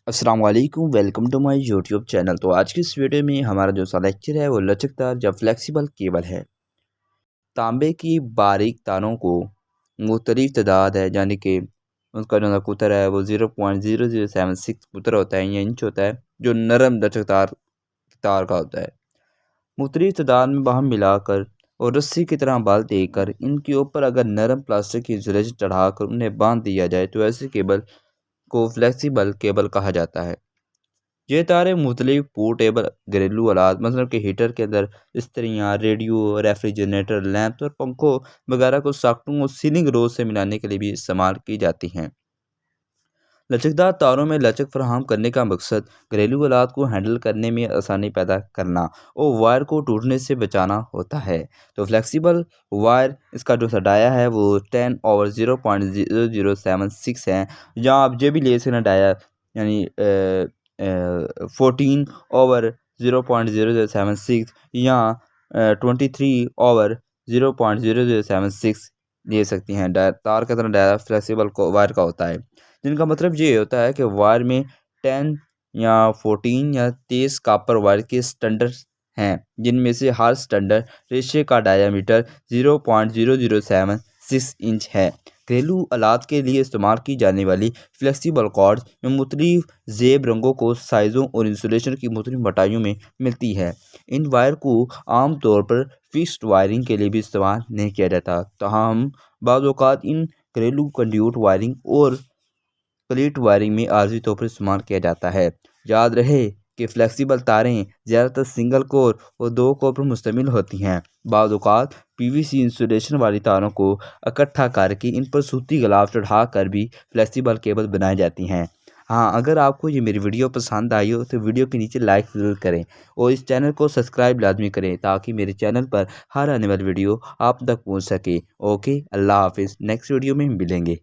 अस्सलाम वालेकुम, welcome to my YouTube channel. तो आज की इस वीडियो में हमारा जो सा लेक्चर है वो लचकदार या फ्लेक्सिबल केबल है। तांबे की बारीक तारों को मुख्तलिफ तादाद है, यानी कि उसका जो कुतर है वो 0.0076 कुतर होता है या इंच होता है, जो नरम लचकदार तार का होता है। मुख्तलिफ तादाद में बाहम मिलाकर और रस्सी की तरह बाल देकर इनके ऊपर अगर नरम प्लास्टिक की इंसुलेशन चढ़ाकर उन्हें बांध दिया जाए तो ऐसे केबल को फ्लेक्सिबल केबल कहा जाता है। ये तारे मुख्तलिफ पोर्टेबल घरेलू आलात मतलब कि हीटर के अंदर इस्त्रियाँ, रेडियो, रेफ्रिजरेटर, लैंप और पंखों वगैरह को सॉकेटों और सीलिंग रोड से मिलाने के लिए भी इस्तेमाल की जाती हैं। लचकदार तारों में लचक फराहम करने का मकसद घरेलू आलात को हैंडल करने में आसानी पैदा करना और वायर को टूटने से बचाना होता है। तो फ्लेक्सिबल वायर इसका जो डाया है वो 10/0.0076 है, या आप जो भी ले सकते हैं डाया, यानी 14/0.0076 या 23/0.0076 ले सकती हैं। तार का तरह डाया फ्लेक्सिबल वायर का होता है, जिनका मतलब ये होता है कि वायर में 10 या 14 या 23 कापर वायर के स्टैंडर्ड हैं, जिनमें से हर स्टैंडर्ड रेशे का डायामीटर 0.0076 इंच है। घरेलू आलात के लिए इस्तेमाल की जाने वाली फ्लेक्सिबल कॉर्ड में मुख्तलिफ ज़ेब रंगों को साइज़ों और इंसुलेशन की मुख्तलिफ मोटाइयों में मिलती है। इन वायर को आम तौर पर फिक्स्ड वायरिंग के लिए भी इस्तेमाल नहीं किया जाता, ताहम बाज़ औक़ात इन घरेलू कंड्यूट वायरिंग और प्लेट वायरिंग में आर्जी तौर पर इस्तेमाल किया जाता है। याद रहे कि फ्लेक्सिबल तारें ज़्यादातर सिंगल कोर और दो कोर पर मुश्तमिल होती हैं। बाज़ औक़ात पीवीसी इंसुलेशन वाली तारों को इकट्ठा करके इन पर सूती गलाफ चढ़ा कर भी फ्लेक्सिबल केबल बनाई जाती हैं। हाँ, अगर आपको ये मेरी वीडियो पसंद आई हो तो वीडियो के नीचे लाइक ज़रूर करें और इस चैनल को सब्सक्राइब लाजमी करें, ताकि मेरे चैनल पर हर आने वाली वीडियो आप तक पहुँच सके। ओके, अल्लाह हाफिज़। नेक्स्ट वीडियो में मिलेंगे।